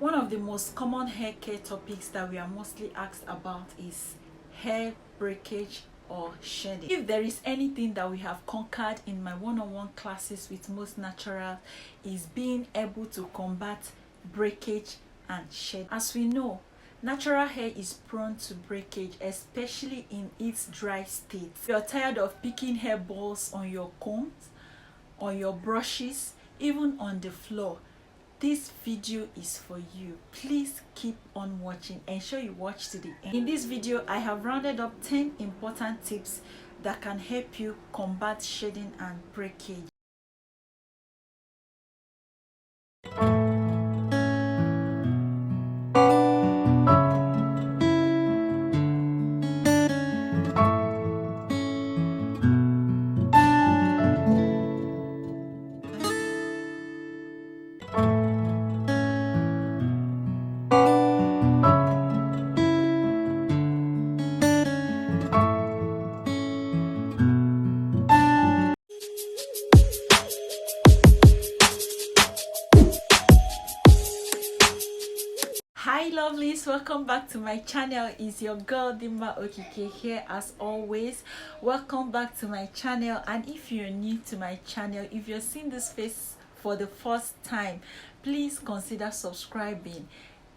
One of the most common hair care topics that we are mostly asked about is hair breakage or shedding. If there is anything that we have conquered in my one-on-one classes with most natural, is being able to combat breakage and shedding. As we know, natural hair is prone to breakage, especially in its dry state. If you're tired of picking hair balls on your combs, on your brushes, even on the floor, this video is for you. Please keep on watching. Ensure you watch to the end. In this video, I have rounded up 10 important tips that can help you combat shedding and breakage. Hi lovelies, welcome back to my channel. It's your girl Dimma Okike here as always. Welcome back to my channel, and if you're new to my channel, if you're seeing this face for the first time, please consider subscribing.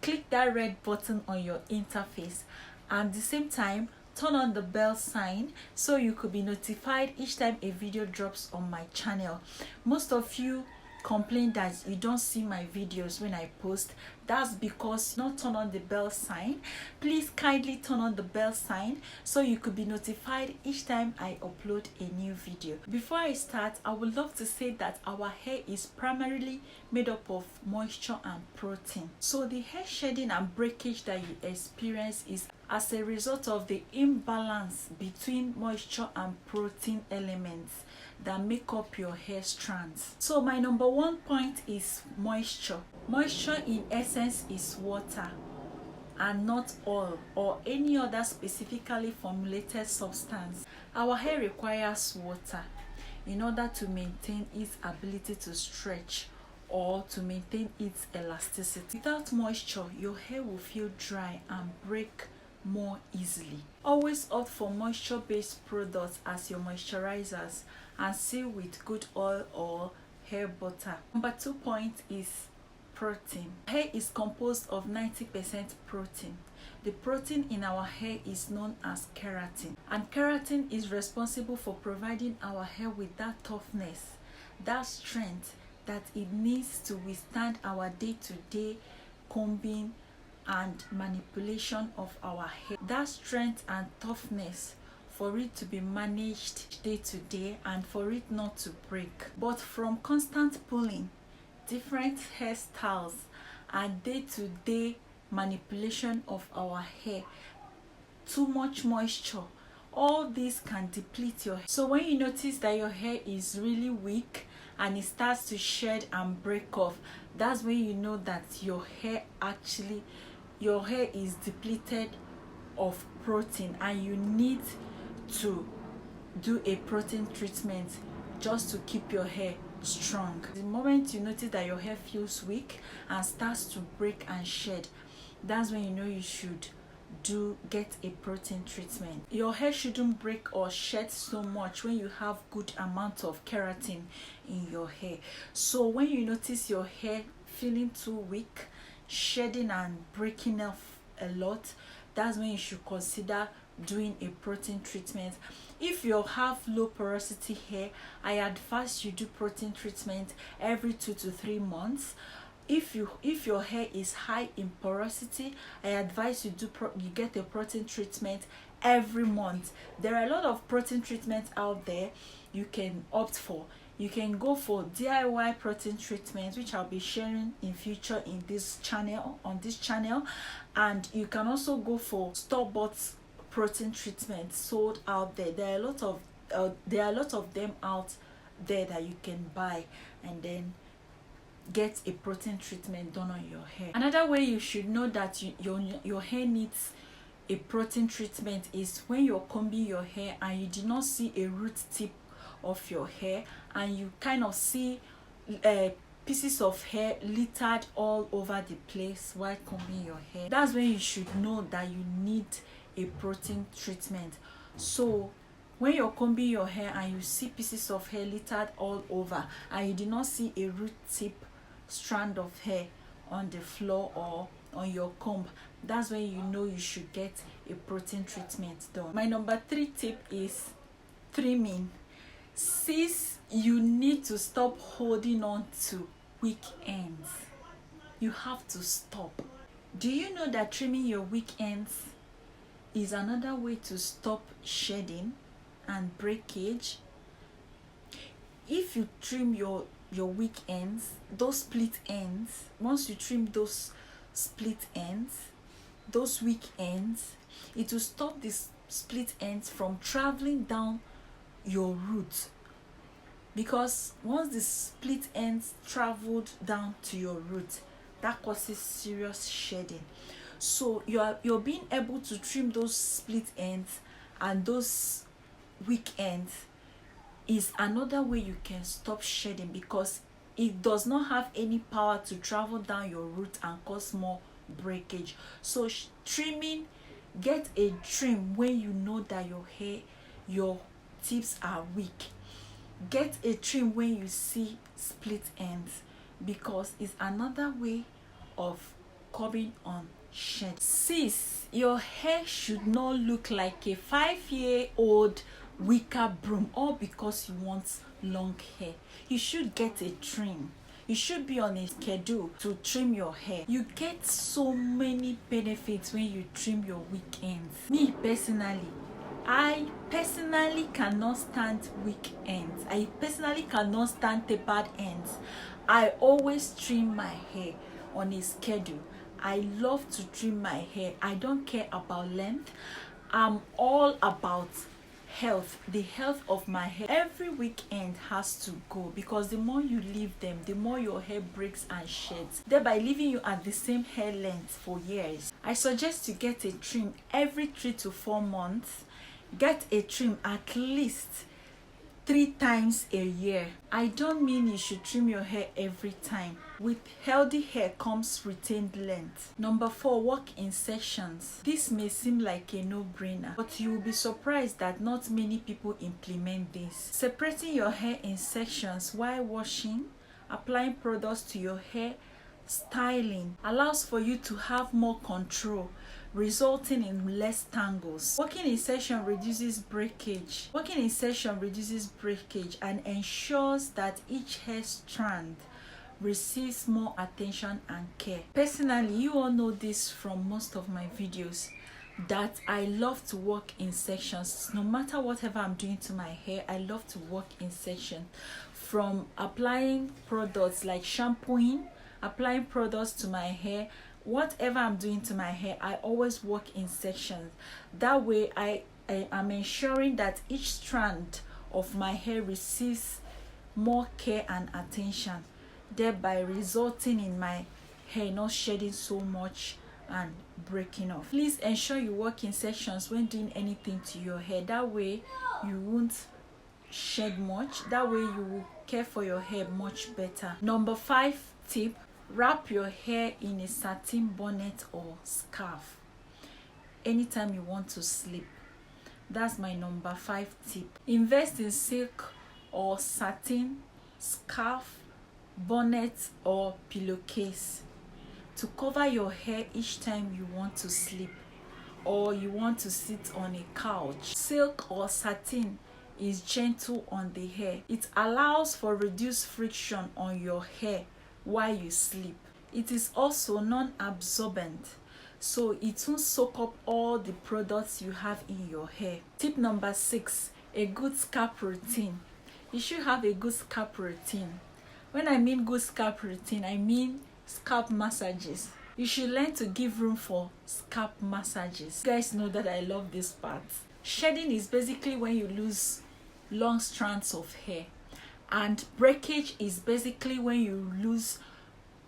Click that red button on your interface, and at the same time turn on the bell sign so you could be notified each time a video drops on my channel. Most of you complain that you don't see my videos when I post. That's because not turn on the bell sign. Please kindly turn on the bell sign so you could be notified each time I upload a new video. Before I start, I would love to say that our hair is primarily made up of moisture and protein. So the hair shedding and breakage that you experience is as a result of the imbalance between moisture and protein elements that make up your hair strands. So my number one point is moisture. Moisture in essence is water and not oil or any other specifically formulated substance. Our hair requires water in order to maintain its ability to stretch or to maintain its elasticity. Without moisture, your hair will feel dry and break more easily. Always opt for moisture-based products as your moisturizers and seal with good oil or hair butter. Number 2 point is protein. Hair is composed of 90% protein. The protein in our hair is known as keratin, and keratin is responsible for providing our hair with that toughness, that strength that it needs to withstand our day-to-day combing and manipulation of our hair. That strength and toughness for it to be managed day to day and for it not to break. But from constant pulling, different hairstyles, and day-to-day manipulation of our hair, too much moisture, all this can deplete your hair. So when you notice that your hair is really weak and it starts to shed and break off, that's when you know that your hair is depleted of protein and you need to do a protein treatment just to keep your hair strong. The moment you notice that your hair feels weak and starts to break and shed, that's when you know you should get a protein treatment. Your hair shouldn't break or shed so much when you have good amount of keratin in your hair. So when you notice your hair feeling too weak, shedding and breaking off a lot, that's when you should consider doing a protein treatment. If you have low porosity hair, I advise you do protein treatment every 2 to 3 months. If your hair is high in porosity, I advise you get a protein treatment every month. There are a lot of protein treatments out there you can opt for. You can go for DIY protein treatments, which I'll be sharing in future on this channel, and you can also go for store-bought protein treatments sold out there. There are a lot of them out there that you can buy and then get a protein treatment done on your hair. Another way you should know that your hair needs a protein treatment is when you're combing your hair and you do not see a root tip of your hair and you kind of see pieces of hair littered all over the place while combing your hair, that's when you should know that you need a protein treatment. So when you're combing your hair and you see pieces of hair littered all over and you do not see a root tip strand of hair on the floor or on your comb, that's when you know you should get a protein treatment done. My number 3 tip is trimming. Sis, you need to stop holding on to weak ends. You have to stop. Do you know that trimming your weak ends is another way to stop shedding and breakage? If you trim your weak ends, those split ends, once you trim those split ends, those weak ends, it will stop this split ends from traveling down your root, because once the split ends traveled down to your root, that causes serious shedding. So you're being able to trim those split ends and those weak ends is another way you can stop shedding, because it does not have any power to travel down your root and cause more breakage. So trimming, get a trim when you know that your tips are weak. Get a trim when you see split ends, because it's another way of coming on shed. Sis, your hair should not look like a 5-year-old wicker broom all because you want long hair. You should get a trim. You should be on a schedule to trim your hair. You get so many benefits when you trim your weak ends. Me personally, I personally cannot stand weak ends. I personally cannot stand tapered ends. I always trim my hair on a schedule. I love to trim my hair. I don't care about length. I'm all about health, the health of my hair. Every weekend has to go, because the more you leave them, the more your hair breaks and sheds, thereby leaving you at the same hair length for years. I suggest you get a trim every 3 to 4 months. Get a trim at least 3 times a year. I don't mean you should trim your hair every time. With healthy hair comes retained length. Number 4, work in sections. This may seem like a no-brainer, but you will be surprised that not many people implement this. Separating your hair in sections while washing, applying products to your hair, styling allows for you to have more control, resulting in less tangles. Working in section reduces breakage. Working in section reduces breakage and ensures that each hair strand receives more attention and care. Personally, you all know this from most of my videos, that I love to work in sections. No matter whatever I'm doing to my hair, I love to work in sections. From applying products like shampooing, applying products to my hair, whatever I'm doing to my hair, I always work in sections. That way I am ensuring that each strand of my hair receives more care and attention, thereby resulting in my hair not shedding so much and breaking off. Please ensure you work in sections when doing anything to your hair. That way you won't shed much. That way you will care for your hair much better. Number 5 tip: wrap your hair in a satin bonnet or scarf anytime you want to sleep. That's my number 5 tip. Invest in silk or satin scarf, bonnet or pillowcase to cover your hair each time you want to sleep or you want to sit on a couch. Silk or satin is gentle on the hair. It allows for reduced friction on your hair while you sleep. It is also non-absorbent, so it won't soak up all the products you have in your hair. Tip number 6, a good scalp routine. You should have a good scalp routine. When I mean good scalp routine, I mean scalp massages. You should learn to give room for scalp massages. You guys know that I love this part. Shedding is basically when you lose long strands of hair, and breakage is basically when you lose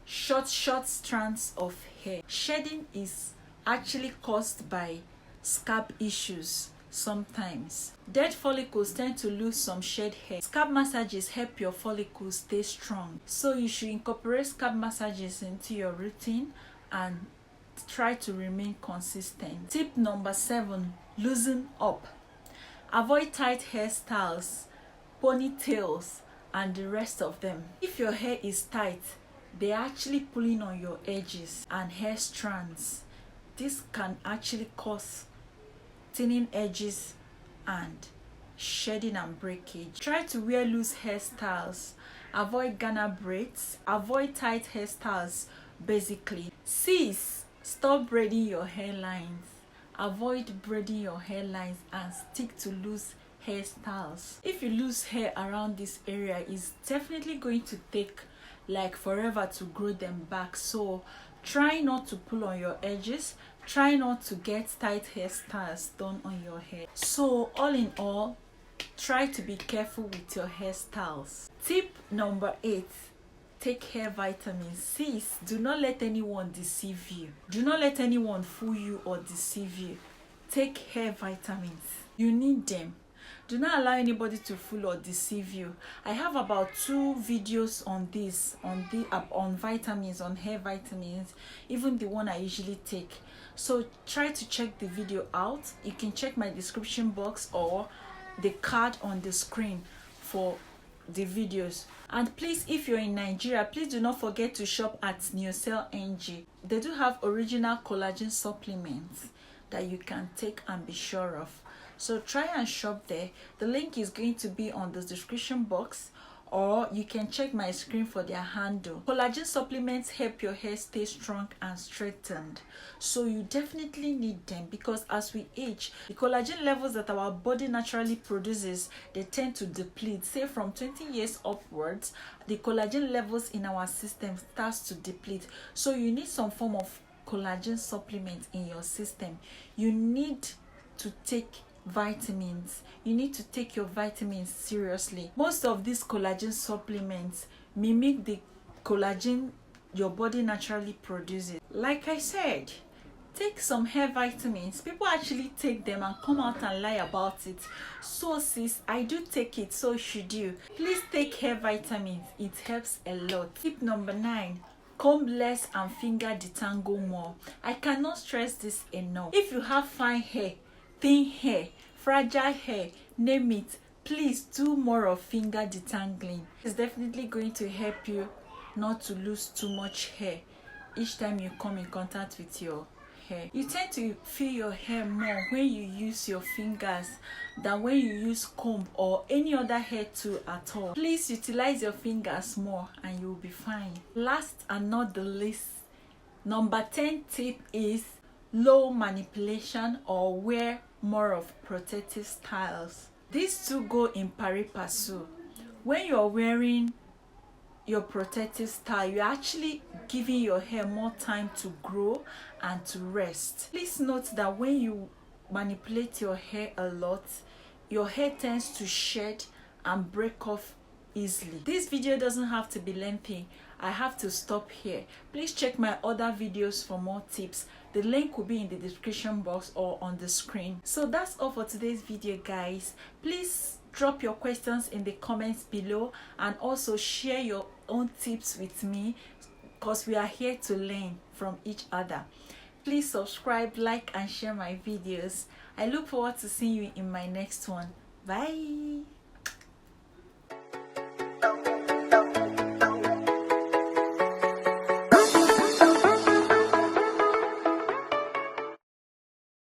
short strands of hair. Shedding is actually caused by scalp issues sometimes. Dead follicles tend to lose some shed hair. Scalp massages help your follicles stay strong, so you should incorporate scalp massages into your routine and try to remain consistent. Tip number 7, loosen up. Avoid tight hairstyles, ponytails, and the rest of them. If your hair is tight, they're actually pulling on your edges and hair strands. This can actually cause thinning edges and shedding and breakage. Try to wear loose hairstyles. Avoid Ghana braids. Avoid tight hairstyles basically. Sis, stop braiding your hairlines. Avoid braiding your hairlines and stick to loose hairstyles. If you lose hair around this area, it's definitely going to take like forever to grow them back, so try not to pull on your edges. Try not to get tight hairstyles done on your hair. So all in all, try to be careful with your hairstyles. Tip number 8, take hair vitamins. Sis, do not let anyone deceive you. Do not let anyone fool you or deceive you. Take hair vitamins. You need them. Do not allow anybody to fool or deceive you. I have about 2 videos on this, on vitamins, on hair vitamins, even the one I usually take. So try to check the video out. You can check my description box or the card on the screen for the videos. And please, if you're in Nigeria, please do not forget to shop at Neocell NG. They do have original collagen supplements that you can take and be sure of. So try and shop there. The link is going to be on the description box, or you can check my screen for their handle. Collagen supplements help your hair stay strong and straightened, so you definitely need them, because as we age, the collagen levels that our body naturally produces, they tend to deplete. Say from 20 years upwards, the collagen levels in our system starts to deplete, so you need some form of collagen supplement in your system. You need to take vitamins. You need to take your vitamins seriously. Most of these collagen supplements mimic the collagen your body naturally produces. Like I said, take some hair vitamins. People actually take them and come out and lie about it. So sis, I do take it, so should you. Please take hair vitamins. It helps a lot. Tip number 9, comb less and finger detangle more. I cannot stress this enough. If you have fine hair, thin hair, fragile hair, name it, please do more of finger detangling. It's definitely going to help you not to lose too much hair each time you come in contact with your hair. You tend to feel your hair more when you use your fingers than when you use comb or any other hair tool at all. Please utilize your fingers more and you'll be fine. Last and not the least, number 10 tip is low manipulation, or wear more of protective styles. These two go in pari passu. When you're wearing your protective style, you're actually giving your hair more time to grow and to rest. Please note that when you manipulate your hair a lot, your hair tends to shed and break off easily. This video doesn't have to be lengthy. I have to stop here. Please check my other videos for more tips. The link will be in the description box or on the screen. So that's all for today's video, guys. Please drop your questions in the comments below and also share your own tips with me, because we are here to learn from each other. Please subscribe, like and share my videos. I look forward to seeing you in my next one. Bye.